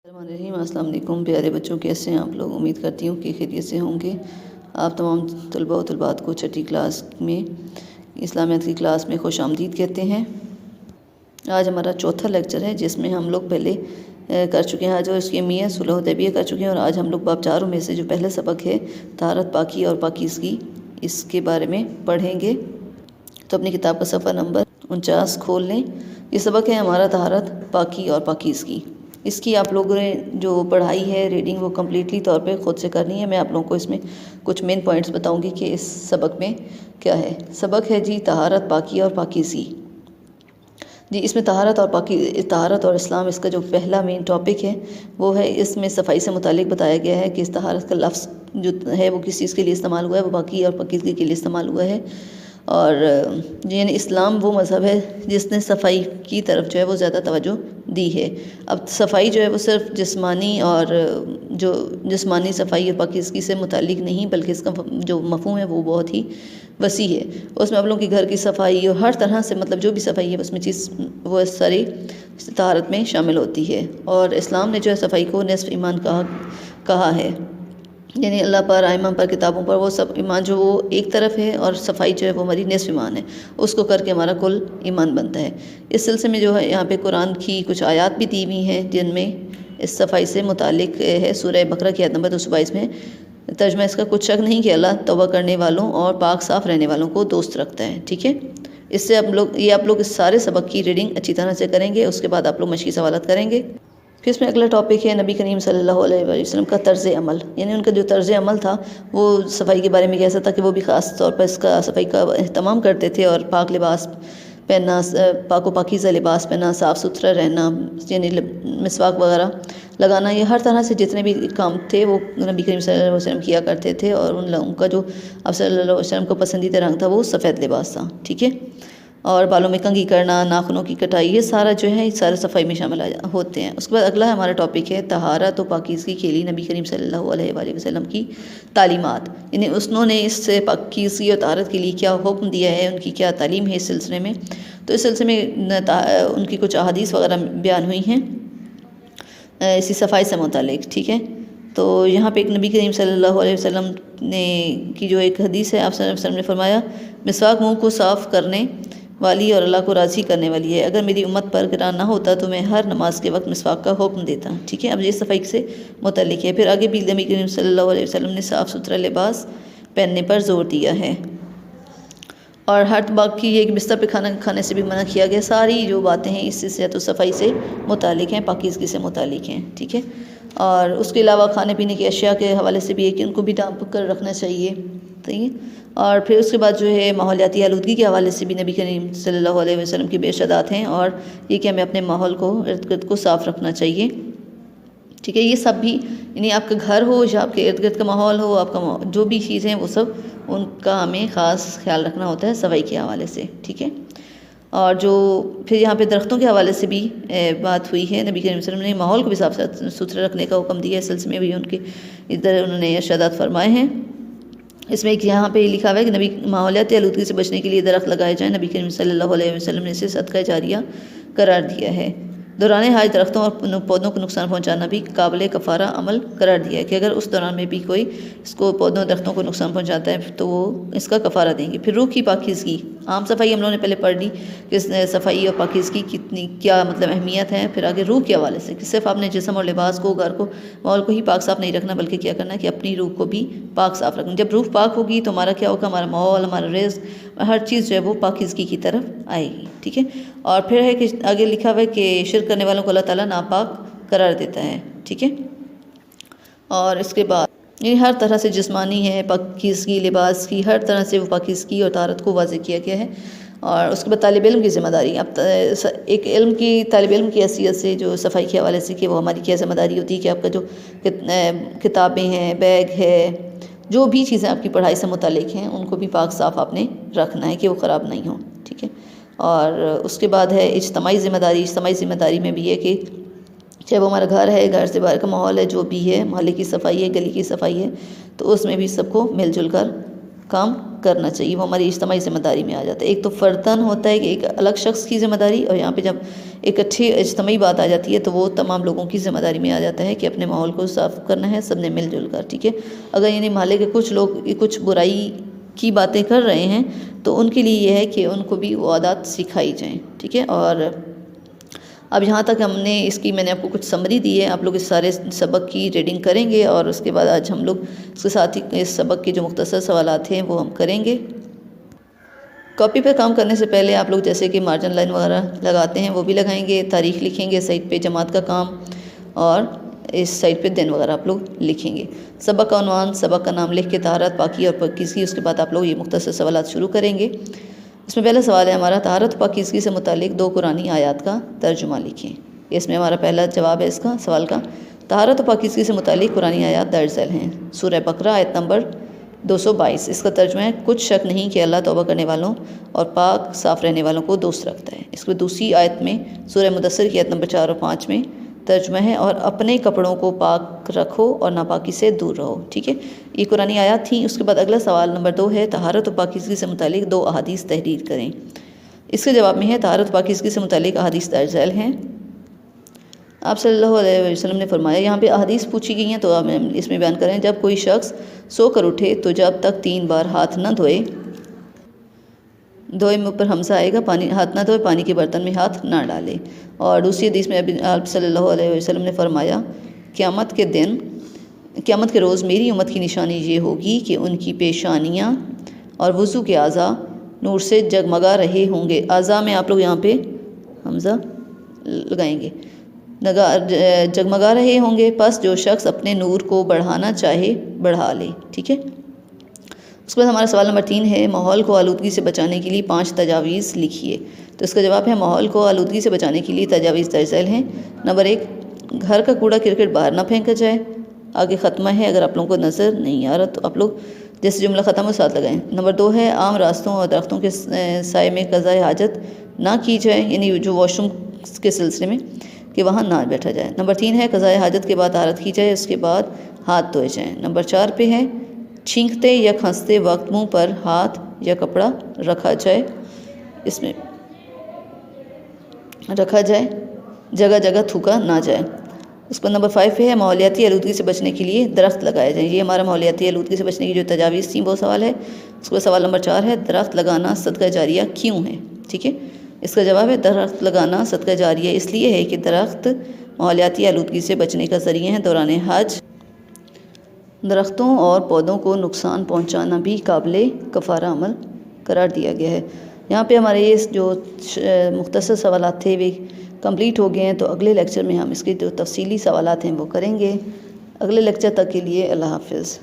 अस्सलाम वालेकुम प्यारे बच्चों, कैसे हैं आप लोग। उम्मीद करती हूँ कि खैरियत से होंगे। आप तमाम तलबा व तलबात को छठी क्लास में इस्लामियत की क्लास में खुश आमदीद कहते हैं। आज हमारा चौथा लेक्चर है जिसमें हम लोग पहले कर चुके हैं, आज और इसकी अहमियत सुलह हुदैबिया कर चुके हैं, और आज हम लोग बाब चारों में से जो पहला सबक है तहारत, पाकी और पाकीज़गी, इसके बारे में पढ़ेंगे। तो अपनी किताब का सफ़ा नंबर 49 खोल लें। ये सबक है हमारा तहारत, पाकी और पाकीज़गी। इसकी आप लोगों ने जो पढ़ाई है रीडिंग वो कम्प्लीटली तौर पे ख़ुद से करनी है। मैं आप लोगों को इसमें कुछ मेन पॉइंट्स बताऊंगी कि इस सबक में क्या है। सबक है जी तहारत, पाकी और पाकीज़गी। जी इसमें तहारत और पाकी, तहारत और इस्लाम, इसका जो पहला मेन टॉपिक है वो है, इसमें सफाई से मुतालिक बताया गया है कि इस तहारत का लफ्ज़ जो है वो किस चीज़ के लिए इस्तेमाल हुआ है, वो पाकी और पाकीज़गी के लिए इस्तेमाल हुआ है। और यानी इस्लाम वो मज़हब है जिसने सफाई की तरफ जो है वो ज़्यादा तवज्जो दी है। अब सफाई जो है वो सिर्फ जिस्मानी और जो जिस्मानी सफाई और पाकीज़गी से मुतालिक नहीं, बल्कि इसका जो मफ़हूम है वो बहुत ही वसी है। उसमें आप लोगों की घर की सफाई और हर तरह से, मतलब जो भी सफाई है उसमें चीज़ वो सारी तहारत में शामिल होती है। और इस्लाम ने जो है सफाई को निस्फ़ ईमान कहा है, यानी अल्लाह पर, आइमा पर, किताबों पर, वो सब ईमान जो वो एक तरफ है, और सफाई जो है वो हमारी निस्फ़ ईमान है, उसको करके हमारा कुल ईमान बनता है। इस सिलसिले में जो है यहाँ पे कुरान की कुछ आयत भी दी हुई हैं जिनमें इस सफाई से मुतालिक है। सूरह बकरा की आयत नंबर 222 में तर्जुमा इसका, कुछ शक नहीं कि अल्लाह तौबा करने वालों और पाक साफ़ रहने वालों को दोस्त रखता है। ठीक है, इससे आप लोग इस सारे सबक की रीडिंग अच्छी तरह से करेंगे। उसके बाद आप लोग मशक़ी सवालात करेंगे। फिर इसमें अगला टॉपिक है नबी करीम सल्लल्लाहु अलैहि वसल्लम का तर्ज़ अमल, यानी उनका जो तर्ज़ अमल था वो सफाई के बारे में कैसा था कि वो भी ख़ास तौर पर इसका सफाई का एहतमाम करते थे, और पाक लिबास पहनना, पाक व पाकीज़ा लिबास पहनना, साफ़ सुथरा रहना, यानी मिसवाक वगैरह लगाना, ये हर तरह से जितने भी काम थे वो नबी करीम सल्लल्लाहु अलैहि वसल्लम किया करते थे। और उन लोगों का जो अब सल्लल्लाहु अलैहि वसल्लम को पसंदीदा रंग था वो सफ़ेद लिबास था। ठीक है, और बालों में कंघी करना, नाखूनों की कटाई, ये सारा जो है सारे सफाई में शामिल होते हैं। उसके बाद अगला हमारा टॉपिक है तहारत और पाकीज़गी के लिए नबी करीम सल्लल्लाहु अलैहि वसल्लम की तालीमात, यानी उन्होंने इससे पाकीज़गी और तहारत के लिए क्या हुक्म दिया है, उनकी क्या तालीम है इस सिलसिले में। तो इस सिलसिले में उनकी कुछ अहादीस वगैरह बयान हुई हैं इसी सफाई से मुतालिक। ठीक है, तो यहाँ पे एक नबी करीम सल्लल्लाहु अलैहि वसल्लम ने की जो एक हदीस है, आप सल्लल्लाहु अलैहि वसल्लम ने फरमाया, मिसवाक मुँह को साफ़ करने वाली और अल्लाह को राज़ी करने वाली है। अगर मेरी उम्मत पर गिरा ना होता तो मैं हर नमाज के वक्त मिसवाक का हुक्म देता। ठीक है, अब ये सफाई से मुतल्लिक है। फिर आगे भी नबी करीम सल्लल्लाहु अलैहि वसल्लम ने साफ़ सुथरा लिबास पहनने पर ज़ोर दिया है, और हर बाकी ये कि बिस्तर पे खाना खाने से भी मना किया गया। सारी जो बातें हैं इससे सेहत और सफाई से मुतालिक हैं, पाकीज़गी से मुतालिक हैं। ठीक है, और उसके अलावा खाने पीने की अशिया के हवाले से भी है कि उनको भी ढाँप कर रखना चाहिए। ठीक है, और फिर उसके बाद जो है माहौलियाती आलूदगी के हवाले से भी नबी करीम सल्लल्लाहु अलैहि वसल्लम की बेशदात हैं, और ये कि हमें अपने माहौल को, इर्द गिर्द को साफ़ रखना चाहिए। ठीक है, ये सब भी, यानी आपका घर हो या आपके इर्द गिर्द का माहौल हो, आपका जो भी चीज़ें हैं वो सब, उनका हमें ख़ास ख्याल रखना होता है सफाई के हवाले से। ठीक है, और जो फिर यहाँ पे दरख्तों के हवाले से भी बात हुई है। नबी करीम सल्लल्लाहु अलैहि वसल्लम ने माहौल को भी साफ़ सुथरा रखने का हुक्म दिया है। इस सिलसिले में भी उनके इधर उन्होंने इरशादात फरमाए हैं। इसमें एक यहाँ पे लिखा हुआ है कि नबी माहौलियाती आलूदगी से बचने के लिए दरख्त लगाए जाएँ। नबी करीम सल्लल्लाहु अलैहि वसल्लम ने इसे सदका जारिया करार दिया है। दौरान हाज दरख्तों और पौधों को नुकसान पहुंचाना भी काबिल कफ़ारा अमल करार दिया है कि अगर उस दौरान में भी कोई इसको पौधों दरख्तों को नुकसान पहुंचाता है तो वो इसका कफ़ारा देंगे। फिर रूह की पाकीज़गी, आम सफाई हम लोगों ने पहले पढ़ ली कि सफाई और पाकीज़गी कितनी क्या मतलब अहमियत है। फिर आगे रूह के हवाले से कि सिर्फ आपने जिस्म और लिबास को, घर को, माहौल को ही पाक साफ़ नहीं रखना, बल्कि क्या करना है कि अपनी रूह को भी पाक साफ़ रखना। जब रूह पाक होगी तो हमारा क्या होगा, हमारा माहौल, हमारा रिज़्क़, हर चीज़ जो है वो पाकीज़गी की तरफ आएगी। ठीक है, और फिर है कि आगे लिखा हुआ है कि शिर्क करने वालों को अल्लाह ताला नापाक करार देता है। ठीक है, और इसके बाद ये हर तरह से जिस्मानी है पाकीज़गी, लिबास की हर तरह से वो पाकीज़गी और तहारत को वाज़ेह किया गया है। और उसके बाद तालिब इल्म की ज़िम्मेदारी, अब एक इल्म की, तालिब इल्म की हैसियत से जो सफाई के हवाले से कि वो हमारी क्या ज़िम्मेदारी होती है कि आपका जो किताबें हैं, बैग है, जो भी चीज़ें आपकी पढ़ाई से मुतालिक हैं उनको भी पाक साफ़ आपने रखना है कि वो ख़राब नहीं हो। ठीक है, और उसके बाद है इज्तिमाई ज़िम्मेदारी। इज्तिमाई ज़िम्मेदारी में भी है कि चाहे वो हमारा घर है, घर से बाहर का माहौल है, जो भी है, मोहल्ले की सफाई है, गली की सफाई है, तो उसमें भी सबको मिलजुल कर काम करना चाहिए, वो हमारी इज्तिमाई ज़िम्मेदारी में आ जाता है। एक तो फ़र्दन होता है कि एक अलग शख्स की ज़िम्मेदारी, और यहाँ पे जब इकट्ठी इज्तिमाई बात आ जाती है तो वो तमाम लोगों की ज़िम्मेदारी में आ जाता है कि अपने माहौल को साफ़ करना है सब ने मिलजुल कर, ठीक है। अगर यानी मोहल्ले के कुछ लोग कुछ बुराई की बातें कर रहे हैं तो उनके लिए ये है कि उनको भी वो आदत सिखाई जाएँ, ठीक है। और अब यहाँ तक हमने इसकी मैंने आपको कुछ समरी दी है, आप लोग इस सारे सबक की रीडिंग करेंगे और उसके बाद आज हम लोग इसके साथ ही इस सबक के जो मुख्तसर सवालात हैं वो हम करेंगे। कॉपी पे काम करने से पहले आप लोग जैसे कि मार्जिन लाइन वगैरह लगाते हैं वो भी लगाएंगे, तारीख़ लिखेंगे साइड पे, जमात का काम, और इस साइड पे दिन वगैरह आप लोग लिखेंगे। सबक का उन्वान, सबक का नाम लिख के तहारत, पाकी और पाकीज़गी, उसके बाद आप लोग ये मुख्तसर सवालात शुरू करेंगे। इसमें पहला सवाल है हमारा, तहारत पाकीज़गी से मुतालिक 2 कुरानी आयात का तर्जुमा लिखें। इसमें हमारा पहला जवाब है इसका सवाल का, तहारत पाकीज़गी से मुतालिक कुरानी आयात दर्ज झैल हैं। सूरह बकरा आयत नंबर 222। इसका तर्जुमा है, कुछ शक नहीं कि अल्लाह तौबा करने वालों और पाक साफ़ रहने वालों को दोस्त रखता है। इसमें दूसरी आयत में सूरह मुदस्सिर की आयत नंबर 4 और 5 में तर्जुमा है, और अपने कपड़ों को पाक रखो और नापाकी से दूर रहो, ठीक है। ये कुरानी आयत थी। उसके बाद अगला सवाल नंबर 2 है, तहारत और पाकीज़गी से मुतालिक 2 अहादीस तहरीर करें। इसके जवाब में है, तहारत पाकीज़गी से मुतालिक अहादीस दर्ज झैल हैं। आप सल्लल्लाहु अलैहि वसल्लम ने फरमाया, यहाँ पे अहादीस पूछी गई हैं तो आप इसमें बयान करें, जब कोई शख्स सो कर उठे तो जब तक 3 बार हाथ न धोए में ऊपर हमसा आएगा, पानी हाथ ना धोए, पानी के बर्तन में हाथ ना डाले। और दूसरी हदीस में अभी आप सल्लल्लाहु अलैहि वसल्लम ने फरमाया, क़यामत के रोज़ मेरी उम्मत की निशानी ये होगी कि उनकी पेशानियाँ और वज़ू के आज़ा नूर से जगमगा रहे होंगे। आज़ा में आप लोग यहाँ पे हमज़ा लगाएंगे, जगमगा रहे होंगे। बस जो शख्स अपने नूर को बढ़ाना चाहे बढ़ा ले, ठीक है। उसके बाद हमारा सवाल नंबर 3 है, माहौल को आलूदगी से बचाने के लिए 5 तजावीज़ लिखिए। तो इसका जवाब है, माहौल को आलूदगी से बचाने के लिए तजावीज़ दर्ज झैल हैं। नंबर 1, घर का कूड़ा क्रिकेट बाहर ना फेंका जाए। आगे ख़त्मा है, अगर आप लोगों को नज़र नहीं आ रहा तो आप लोग जैसे जुमला ख़त्म हो साथ लगाएं। नंबर 2 है, आम रास्तों और दरख्तों के साए में क़ज़ाए हाजत ना की जाए, यानी जो वॉशरूम के सिलसिले में कि वहाँ ना बैठा जाए। नंबर 3 है, क़ज़ाए हाजत के बाद तहारत की जाए, उसके बाद हाथ धोए जाएँ। नंबर 4 पे है, छींकते या खांसते वक्त मुंह पर हाथ या कपड़ा रखा जाए, इसमें रखा जाए, जगह जगह थूका ना जाए। उस पर नंबर 5 पे है, माहौलियाती आलूदगी से बचने के लिए दरख्त लगाए जाएँ। ये हमारा माहौलियाती आलूदगी से बचने की जो तजावीज़ थी वो सवाल है। उसके बाद सवाल नंबर 4 है, दरख्त लगाना सदका जारिया क्यों है, ठीक है। इसका जवाब है, दरख्त लगाना सदका जारिया इसलिए है कि दरख्त माहौलियाती आलूदगी से बचने का ज़रिया है। दौरान हज दरख्तों और पौधों को नुकसान पहुंचाना भी काबिल कफ़ारा अमल करार दिया गया है। यहाँ पे हमारे ये जो मुख्तसर सवालात थे वे कंप्लीट हो गए हैं, तो अगले लेक्चर में हम इसके जो तफसीली सवालात हैं वो करेंगे। अगले लेक्चर तक के लिए अल्लाह हाफ़िज़।